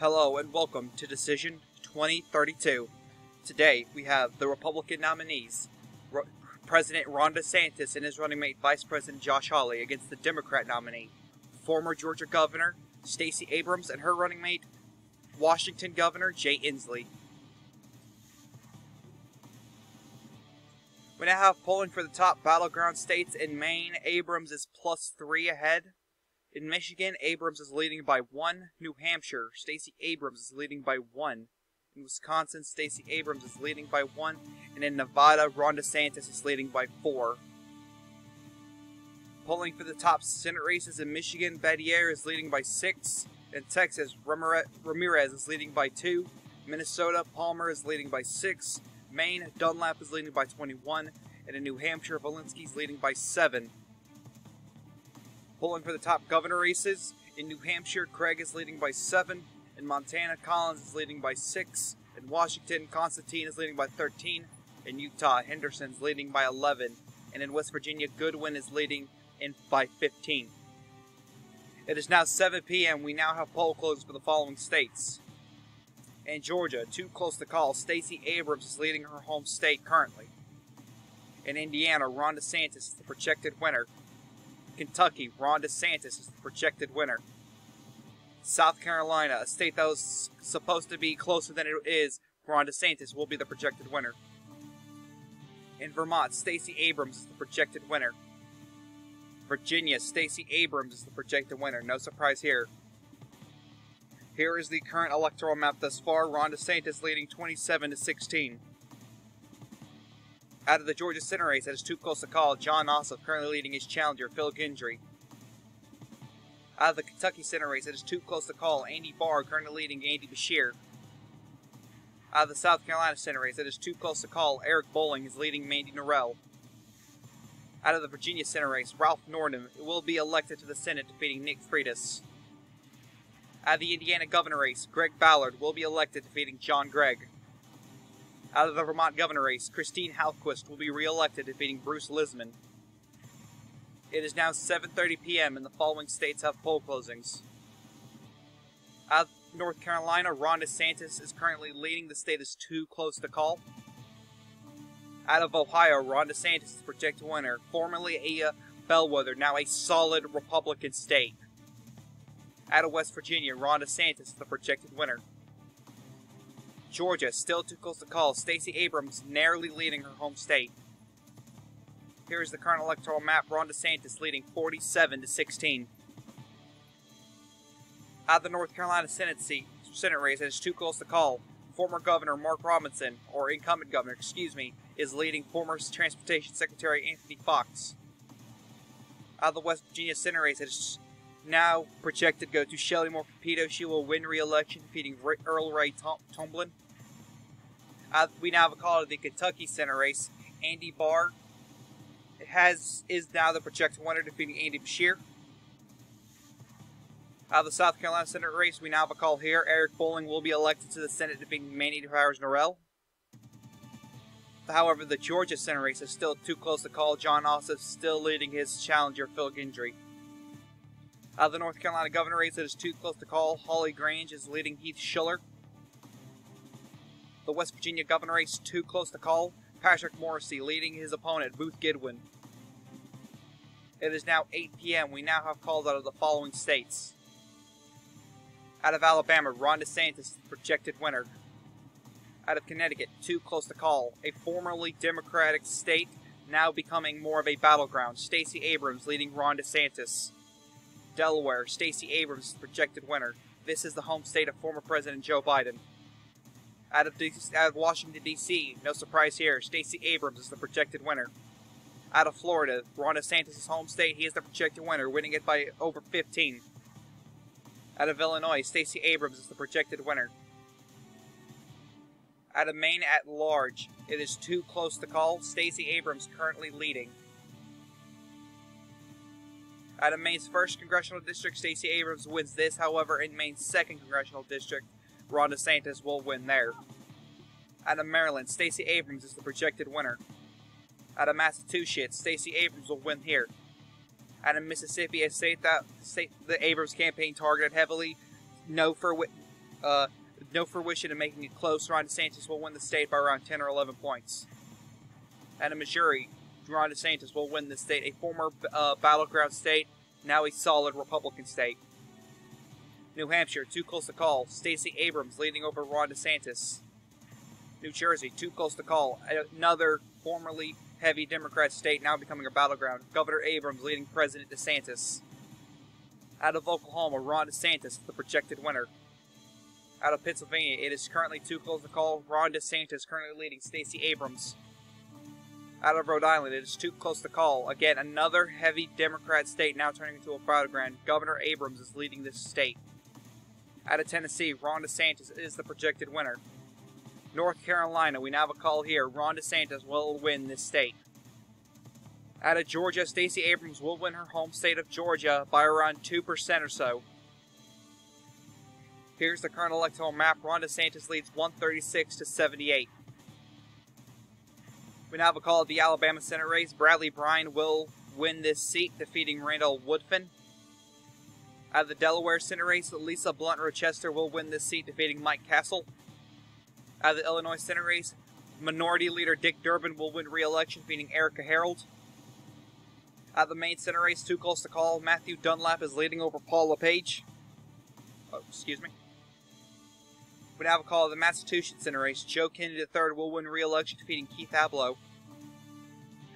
Hello and welcome to Decision 2032. Today we have the Republican nominees, President Ron DeSantis and his running mate Vice President Josh Hawley against the Democrat nominee, former Georgia Governor Stacey Abrams and her running mate, Washington Governor Jay Inslee. We now have polling for the top battleground states. In Maine, Abrams is +3 ahead. In Michigan, Abrams is leading by 1. New Hampshire, Stacey Abrams is leading by 1. In Wisconsin, Stacey Abrams is leading by 1. And in Nevada, Ron DeSantis is leading by 4. Polling for the top Senate races in Michigan, Bedier is leading by 6. In Texas, Ramirez is leading by 2. Minnesota, Palmer is leading by 6. Maine, Dunlap is leading by 21. And in New Hampshire, Walensky is leading by 7. Polling for the top governor races, in New Hampshire, Craig is leading by 7. In Montana, Collins is leading by 6. In Washington, Constantine is leading by 13. In Utah, Henderson is leading by 11. And in West Virginia, Goodwin is leading by 15. It is now 7 p.m. We now have poll closed for the following states. In Georgia, too close to call, Stacey Abrams is leading her home state currently. In Indiana, Ron DeSantis is the projected winner. Kentucky, Ron DeSantis is the projected winner. South Carolina, a state that was supposed to be closer than it is, Ron DeSantis will be the projected winner. In Vermont, Stacey Abrams is the projected winner. Virginia, Stacey Abrams is the projected winner. No surprise here. Here is the current electoral map thus far. Ron DeSantis leading 27-16. Out of the Georgia Senate race that is too close to call, Jon Ossoff currently leading his challenger, Phil Gendry. Out of the Kentucky Senate race that is too close to call, Andy Barr currently leading Andy Beshear. Out of the South Carolina Senate race that is too close to call, Eric Bolling is leading Mandy Norell. Out of the Virginia Senate race, Ralph Northam will be elected to the Senate, defeating Nick Freitas. Out of the Indiana Governor race, Greg Ballard will be elected, defeating John Gregg. Out of the Vermont Governor race, Christine Halquist will be re-elected, defeating Bruce Lisman. It is now 7:30 p.m. and the following states have poll closings. Out of North Carolina, Ron DeSantis is currently leading. The state is too close to call. Out of Ohio, Ron DeSantis is the projected winner, formerly a bellwether, now a solid Republican state. Out of West Virginia, Ron DeSantis is the projected winner. Georgia, still too close to call, Stacey Abrams narrowly leading her home state. Here is the current electoral map, Ron DeSantis leading 47-16. Out of the North Carolina Senate race that is too close to call, former Governor Mark Robinson, or incumbent governor, is leading former Transportation Secretary Anthony Foxx. Out of the West Virginia Senate race that is now projected to go to Shelley Moore Capito, she will win re-election, defeating Earl Ray Tomblin. We now have a call to the Kentucky Senate race. Andy Barr is now the projected winner, defeating Andy Beshear. Out of the South Carolina Senate race, we now have a call here. Eric Bolling will be elected to the Senate, defeating Mandy Powers Norell. However, the Georgia Senate race is still too close to call. Jon Ossoff still leading his challenger, Phil Gendry. Out of the North Carolina Governor race that is too close to call, Holly Grange is leading Heath Schiller. The West Virginia Governor race too close to call, Patrick Morrisey leading his opponent, Booth Goodwin. It is now 8 p.m. We now have calls out of the following states. Out of Alabama, Ron DeSantis is the projected winner. Out of Connecticut, too close to call, a formerly Democratic state now becoming more of a battleground, Stacey Abrams leading Ron DeSantis. Delaware, Stacey Abrams is the projected winner. This is the home state of former President Joe Biden. Out of Washington, D.C., no surprise here, Stacey Abrams is the projected winner. Out of Florida, Ron DeSantis' home state, he is the projected winner, winning it by over 15. Out of Illinois, Stacey Abrams is the projected winner. Out of Maine at large, it is too close to call, Stacey Abrams currently leading. Out of Maine's 1st Congressional District, Stacey Abrams wins this. However, in Maine's 2nd Congressional District, Ron DeSantis will win there. Out of Maryland, Stacey Abrams is the projected winner. Out of Massachusetts, Stacey Abrams will win here. Out of Mississippi, a state that the Abrams campaign targeted heavily, no fruition in making it close. Ron DeSantis will win the state by around 10 or 11 points. And in Missouri, Ron DeSantis will win the state, a former battleground state, now a solid Republican state. New Hampshire, too close to call. Stacey Abrams leading over Ron DeSantis. New Jersey, too close to call. Another formerly heavy Democrat state, now becoming a battleground. Governor Abrams leading President DeSantis. Out of Oklahoma, Ron DeSantis, the projected winner. Out of Pennsylvania, it is currently too close to call. Ron DeSantis currently leading Stacey Abrams. Out of Rhode Island, it is too close to call. Again, another heavy Democrat state now turning into a battleground. Governor Abrams is leading this state. Out of Tennessee, Ron DeSantis is the projected winner. North Carolina, we now have a call here. Ron DeSantis will win this state. Out of Georgia, Stacey Abrams will win her home state of Georgia by around 2% or so. Here's the current electoral map. Ron DeSantis leads 136 to 78. We now have a call at the Alabama Senate race. Bradley Bryan will win this seat, defeating Randall Woodfin. Out of the Delaware Senate race, Lisa Blunt Rochester will win this seat, defeating Mike Castle. Out of the Illinois Senate race, Minority Leader Dick Durbin will win re-election, defeating Erica Harold. Out of the Maine Senate race, too close to call. Matthew Dunlap is leading over Paul LePage. Oh, excuse me. We now have a call of the Massachusetts Senate race. Joe Kennedy III will win re-election, defeating Keith Abloh.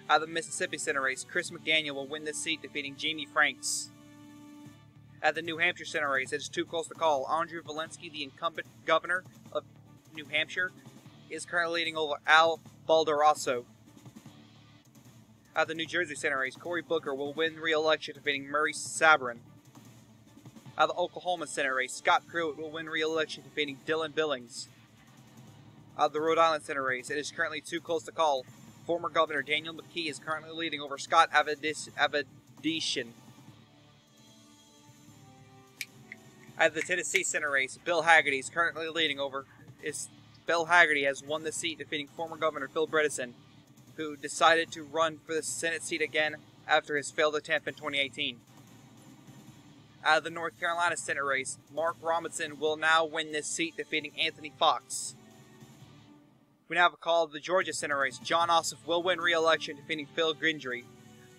Out of the Mississippi Senate race, Chris McDaniel will win this seat, defeating Jamie Franks. At the New Hampshire Senate race, it is too close to call. Andrew Volinsky, the incumbent governor of New Hampshire, is currently leading over Al Balderosso. At the New Jersey Senate race, Cory Booker will win re-election, defeating Murray Sabrin. Out of the Oklahoma Senate race, Scott Pruitt will win re-election, defeating Dylan Billings. Out of the Rhode Island Senate race, it is currently too close to call. Former Governor Daniel McKee is currently leading over Scott Avedisian. Out of the Tennessee Senate race, Bill Hagerty is currently leading over. Bill Hagerty has won the seat, defeating former Governor Phil Bredesen, who decided to run for the Senate seat again after his failed attempt in 2018. Out of the North Carolina Senate race, Mark Robinson will now win this seat, defeating Anthony Fox. We now have a call of the Georgia Senate race. John Ossoff will win re-election, defeating Phil Gendry.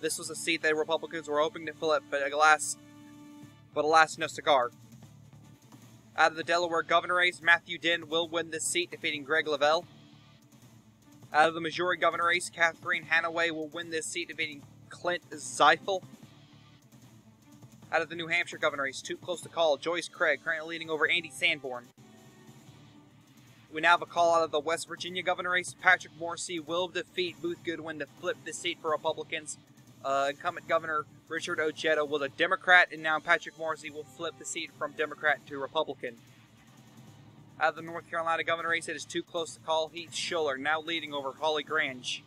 This was a seat that Republicans were hoping to fill up, but alas, no cigar. Out of the Delaware Governor race, Matthew Dinn will win this seat, defeating Greg Lavelle. Out of the Missouri Governor race, Catherine Hanaway will win this seat, defeating Clint Zeifel. Out of the New Hampshire Governor race, too close to call, Joyce Craig, currently leading over Andy Sanborn. We now have a call out of the West Virginia Governor race. Patrick Morrisey will defeat Booth Goodwin to flip this seat for Republicans. Incumbent Governor Richard Ojeda was a Democrat, and now Patrick Morrisey will flip the seat from Democrat to Republican. Out of the North Carolina Governor race, it is too close to call. Heath Schuller now leading over Holly Grange.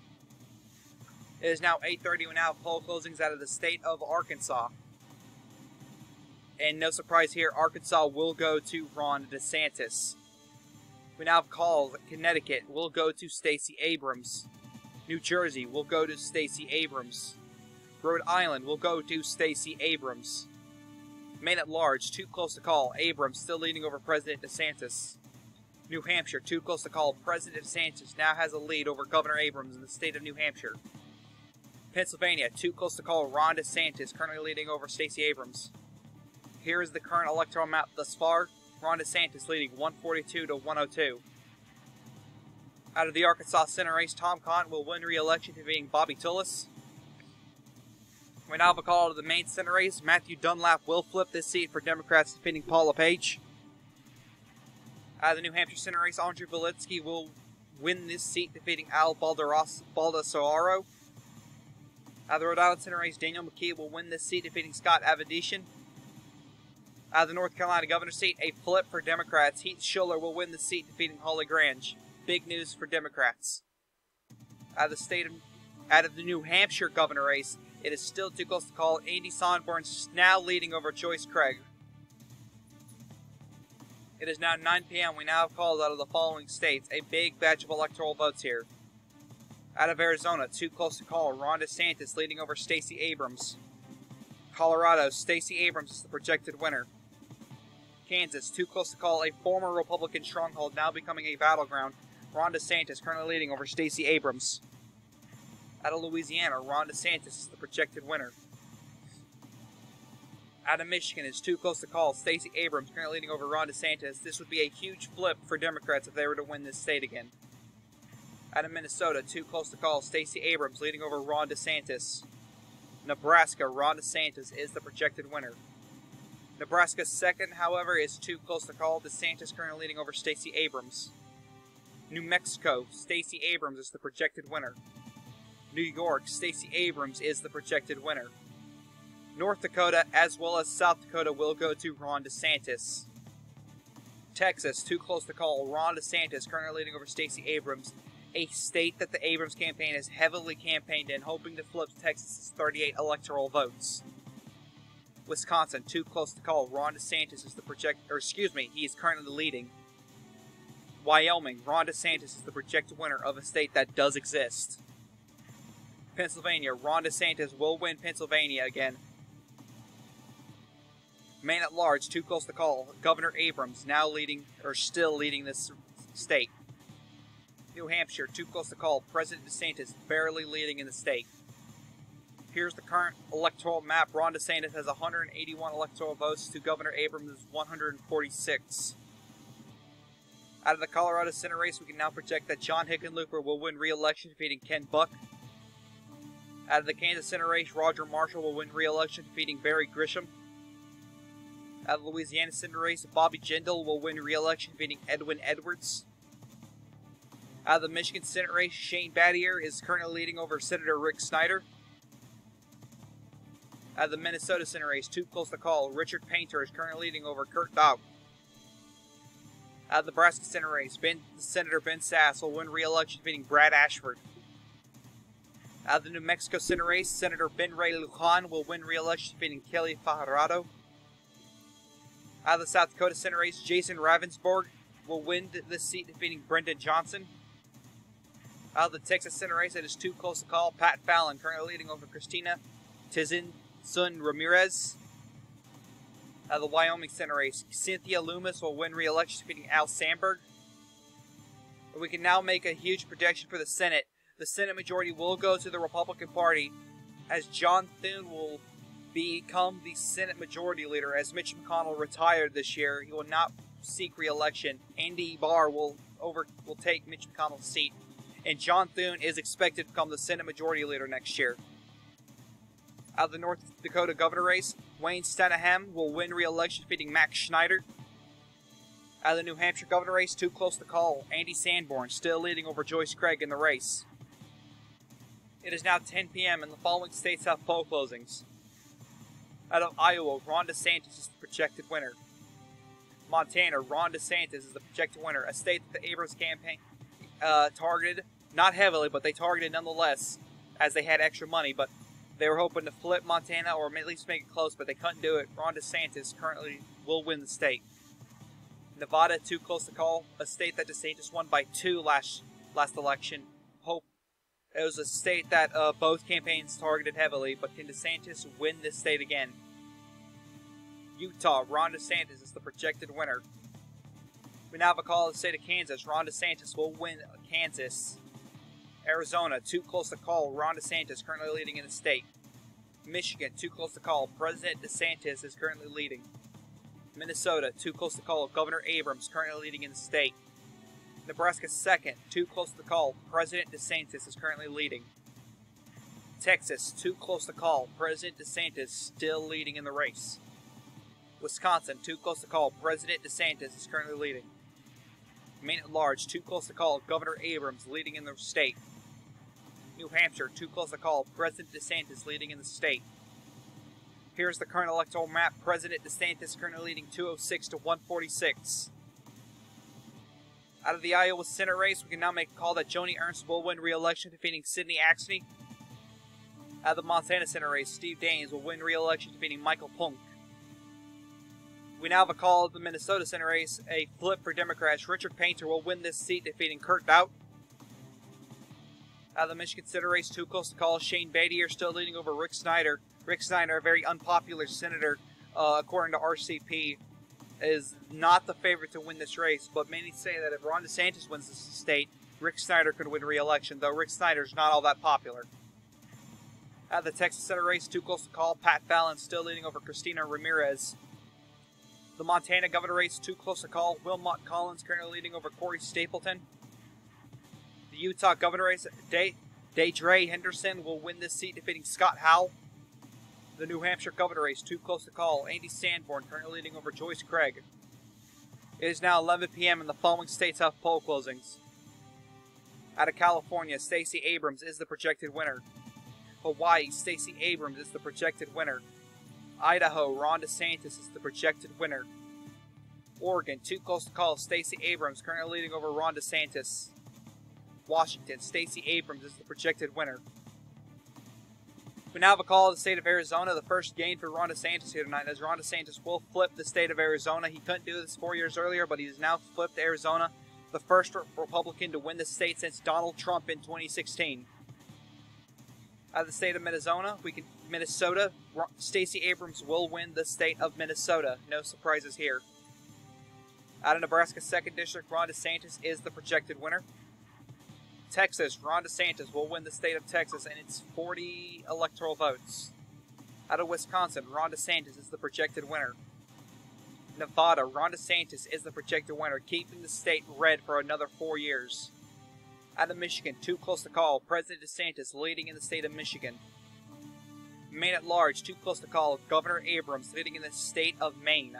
It is now 8:30. We now have poll closings out of the state of Arkansas. And no surprise here, Arkansas will go to Ron DeSantis. We now have calls. Connecticut will go to Stacey Abrams. New Jersey will go to Stacey Abrams. Rhode Island will go to Stacey Abrams. Maine at large, too close to call. Abrams still leading over President DeSantis. New Hampshire, too close to call. President DeSantis now has a lead over Governor Abrams in the state of New Hampshire. Pennsylvania, too close to call. Ron DeSantis currently leading over Stacey Abrams. Here is the current electoral map thus far. Ron DeSantis leading 142 to 102. Out of the Arkansas Senate race, Tom Cotton will win re-election, defeating Bobby Tullis. We now have a call to the Maine Senate race. Matthew Dunlap will flip this seat for Democrats, defeating Paul LePage. Out of the New Hampshire Senate race, Andrew Volinsky will win this seat, defeating Al Baldassaro. Out of the Rhode Island Senate race, Daniel McKee will win this seat, defeating Scott Avedisian. Out of the North Carolina governor seat, a flip for Democrats. Heath Schuller will win the seat, defeating Holly Grange. Big news for Democrats. Out of the New Hampshire governor race, it is still too close to call. Andy Sanborn now leading over Joyce Craig. It is now 9 p.m. We now have calls out of the following states. A big batch of electoral votes here. Out of Arizona, too close to call. Ron DeSantis leading over Stacey Abrams. Colorado, Stacey Abrams is the projected winner. Kansas, too close to call, a former Republican stronghold now becoming a battleground. Ron DeSantis currently leading over Stacey Abrams. Out of Louisiana, Ron DeSantis is the projected winner. Out of Michigan, it's too close to call. Stacey Abrams currently leading over Ron DeSantis. This would be a huge flip for Democrats if they were to win this state again. Out of Minnesota, too close to call. Stacey Abrams leading over Ron DeSantis. Nebraska, Ron DeSantis is the projected winner. Nebraska's second, however, is too close to call. DeSantis currently leading over Stacey Abrams. New Mexico, Stacey Abrams is the projected winner. New York, Stacey Abrams is the projected winner. North Dakota, as well as South Dakota, will go to Ron DeSantis. Texas, too close to call. Ron DeSantis currently leading over Stacey Abrams, a state that the Abrams campaign has heavily campaigned in, hoping to flip Texas's 38 electoral votes. Wisconsin, too close to call. Ron DeSantis is the he is currently leading. Wyoming, Ron DeSantis is the projected winner of a state that does exist. Pennsylvania, Ron DeSantis will win Pennsylvania again. Maine at large, too close to call. Governor Abrams now still leading this state. New Hampshire, too close to call. President DeSantis barely leading in the state. Here's the current electoral map. Ron DeSantis has 181 electoral votes to Governor Abrams' 146. Out of the Colorado Senate race, we can now project that John Hickenlooper will win re-election, defeating Ken Buck. Out of the Kansas Senate race, Roger Marshall will win re-election, defeating Barry Grisham. Out of the Louisiana Senate race, Bobby Jindal will win re-election, defeating Edwin Edwards. Out of the Michigan Senate race, Shane Battier is currently leading over Senator Rick Snyder. Out of the Minnesota Senate race, too close to call, Richard Painter is currently leading over Kurt Daudt. Out of the Nebraska Senate race, Senator Ben Sasse will win re-election, defeating Brad Ashford. Out of the New Mexico Senate race, Senator Ben Ray Lujan will win re-election, defeating Kelly Fajardo. Out of the South Dakota Senate race, Jason Ravensborg will win this seat, defeating Brendan Johnson. Out of the Texas Senate race, it is too close to call. Pat Fallon currently leading over Christina Tizin Ramirez. Out of the Wyoming Senate race, Cynthia Loomis will win re-election, defeating Al Sandberg. We can now make a huge prediction for the Senate. The Senate majority will go to the Republican Party, as John Thune will become the Senate Majority Leader. As Mitch McConnell retired this year, he will not seek re-election. Andy Barr will take Mitch McConnell's seat, and John Thune is expected to become the Senate Majority Leader next year. Out of the North Dakota Governor race, Wayne Stanahem will win re-election, defeating Max Schneider. Out of the New Hampshire Governor race, too close to call. Andy Sanborn still leading over Joyce Craig in the race. It is now 10 p.m. and the following states have poll closings. Out of Iowa, Ron DeSantis is the projected winner. Montana, Ron DeSantis is the projected winner, a state that the Abrams campaign targeted, not heavily, but they targeted nonetheless, as they had extra money, but they were hoping to flip Montana or at least make it close, but they couldn't do it. Ron DeSantis currently will win the state. Nevada, too close to call, a state that DeSantis won by 2 last election. It was a state that both campaigns targeted heavily, but can DeSantis win this state again? Utah, Ron DeSantis is the projected winner. We now have a call to the state of Kansas. Ron DeSantis will win Kansas. Arizona, too close to call. Ron DeSantis currently leading in the state. Michigan, too close to call. President DeSantis is currently leading. Minnesota, too close to call. Governor Abrams currently leading in the state. Nebraska second, too close to call. President DeSantis is currently leading. Texas, too close to call. President DeSantis still leading in the race. Wisconsin, too close to call. President DeSantis is currently leading. Maine at large, too close to call. Governor Abrams leading in the state. New Hampshire, too close to call. President DeSantis leading in the state. Here's the current electoral map. President DeSantis currently leading 206 to 146. Out of the Iowa Senate race, we can now make a call that Joni Ernst will win re-election, defeating Sidney Axne. Out of the Montana Senate race, Steve Daines will win re-election, defeating Michael Punk. We now have a call of the Minnesota Senate race, a flip for Democrats. Richard Painter will win this seat, defeating Kurt Daudt. Out of the Michigan Senate race, too close to call. Shane Battier still leading over Rick Snyder. Rick Snyder, a very unpopular senator, according to RCP. is not the favorite to win this race, but many say that if Ron DeSantis wins this state, Rick Snyder could win re-election, though Rick Snyder's not all that popular. At the Texas Senate race, too close to call, Pat Fallon still leading over Christina Ramirez. The Montana governor race, too close to call, Wilmot Collins currently leading over Corey Stapleton. The Utah governor race, Deidre Henderson will win this seat, defeating Scott Howell. The New Hampshire governor race, too close to call, Andy Sanborn currently leading over Joyce Craig. It is now 11 p.m. and the following states have poll closings. Out of California, Stacey Abrams is the projected winner. Hawaii, Stacey Abrams is the projected winner. Idaho, Ron DeSantis is the projected winner. Oregon, too close to call, Stacey Abrams currently leading over Ron DeSantis. Washington, Stacey Abrams is the projected winner. We now have a call of the state of Arizona, the first gain for Ron DeSantis here tonight, as Ron DeSantis will flip the state of Arizona. He couldn't do this 4 years earlier, but he has now flipped Arizona, the first Republican to win the state since Donald Trump in 2016. Out of the state of Minnesota, Stacey Abrams will win the state of Minnesota. No surprises here. Out of Nebraska 2nd District, Ron DeSantis is the projected winner. Texas, Ron DeSantis will win the state of Texas and its 40 electoral votes. Out of Wisconsin, Ron DeSantis is the projected winner. Nevada, Ron DeSantis is the projected winner, keeping the state red for another 4 years. Out of Michigan, too close to call, President DeSantis leading in the state of Michigan. Maine at large, too close to call, Governor Abrams leading in the state of Maine.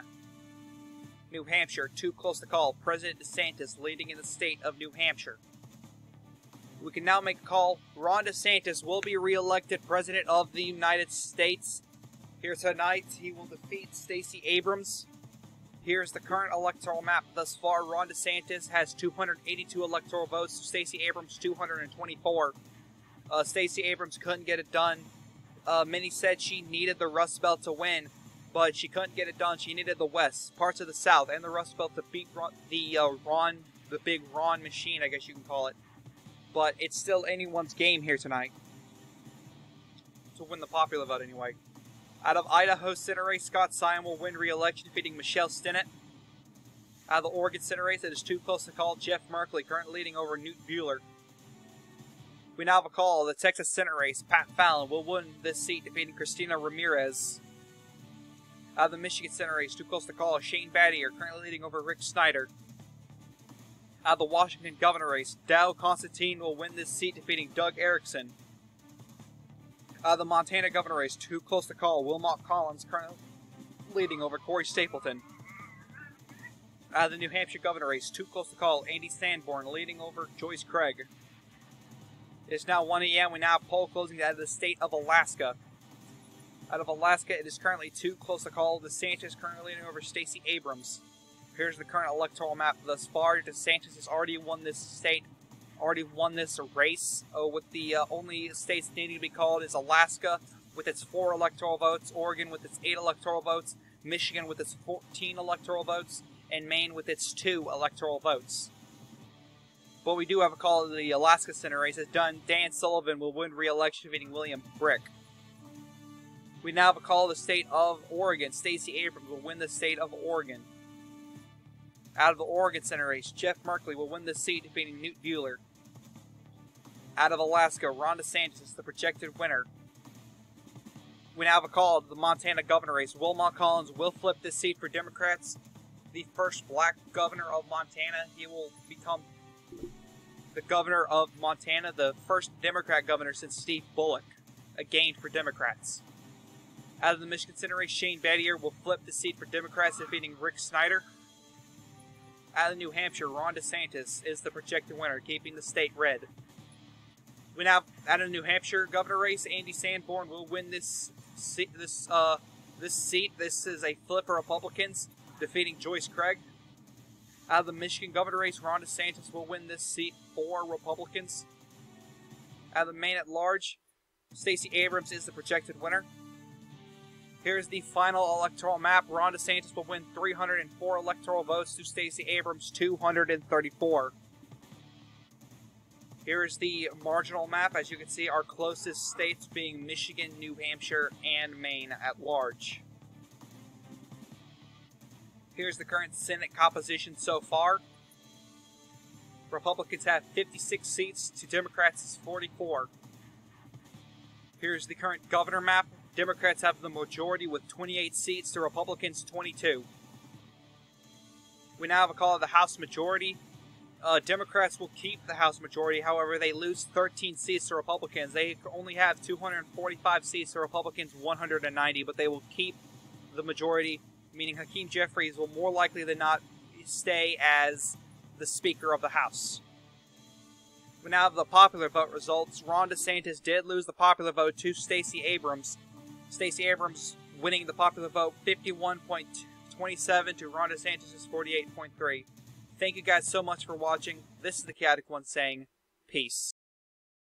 New Hampshire, too close to call, President DeSantis leading in the state of New Hampshire. We can now make a call. Ron DeSantis will be re-elected President of the United States. Here tonight, he will defeat Stacey Abrams. Here's the current electoral map thus far. Ron DeSantis has 282 electoral votes. Stacey Abrams, 224. Stacey Abrams couldn't get it done. Many said she needed the Rust Belt to win, but she couldn't get it done. She needed the West, parts of the South, and the Rust Belt to beat the big Ron machine, I guess you can call it. But it's still anyone's game here tonight to win the popular vote anyway. Out of Idaho Senate race, Scott Simon will win re-election, defeating Michelle Stinnett. Out of the Oregon Senate race, it is too close to call, Jeff Merkley currently leading over Newt Bueller. We now have a call of the Texas Senate race. Pat Fallon will win this seat, defeating Christina Ramirez. Out of the Michigan Senate race, too close to call, Shane Battier currently leading over Rick Snyder. Out of the Washington governor race, Dow Constantine will win this seat, defeating Doug Erickson. Out of the Montana governor race, too close to call, Wilmot Collins currently leading over Corey Stapleton. Out of the New Hampshire governor race, too close to call, Andy Sanborn leading over Joyce Craig. It's now 1 a.m. We now have poll closing out of the state of Alaska. Out of Alaska, it is currently too close to call, DeSantis currently leading over Stacey Abrams. Here's the current electoral map thus far. DeSantis has already won this state, already won this race. With the only states needing to be called is Alaska with its 4 electoral votes, Oregon with its 8 electoral votes, Michigan with its 14 electoral votes, and Maine with its 2 electoral votes. But we do have a call of the Alaska Senate race. As done, Dan Sullivan will win re-election, defeating William Brick. We now have a call of the state of Oregon. Stacey Abrams will win the state of Oregon. Out of the Oregon Senate race, Jeff Merkley will win this seat, defeating Newt Bueller. Out of Alaska, Ron DeSantis is the projected winner. We now have a call of the Montana governor race. Wilmot Collins will flip this seat for Democrats. The first black governor of Montana. He will become the governor of Montana, the first Democrat governor since Steve Bullock, a gain for Democrats. Out of the Michigan Senate race, Shane Battier will flip the seat for Democrats, defeating Rick Snyder. Out of New Hampshire, Ron DeSantis is the projected winner, keeping the state red. We now, out of the New Hampshire governor race, Andy Sanborn will win this seat. This is a flip for Republicans, defeating Joyce Craig. Out of the Michigan governor race, Ron DeSantis will win this seat for Republicans. Out of the Maine at large, Stacey Abrams is the projected winner. Here's the final electoral map. Ron DeSantis will win 304 electoral votes to Stacey Abrams' 234. Here is the marginal map. As you can see, our closest states being Michigan, New Hampshire, and Maine at large. Here's the current Senate composition so far. Republicans have 56 seats to Democrats' 44. Here's the current governor map. Democrats have the majority with 28 seats to Republicans' 22. We now have a call of the House majority. Democrats will keep the House majority, however, they lose 13 seats to Republicans. They only have 245 seats to Republicans' 190, but they will keep the majority, meaning Hakeem Jeffries will more likely than not stay as the Speaker of the House. We now have the popular vote results. Ron DeSantis did lose the popular vote to Stacey Abrams. Stacey Abrams winning the popular vote 51.27 to Ron DeSantis' 48.3. Thank you guys so much for watching. This is the Chaotic One saying peace.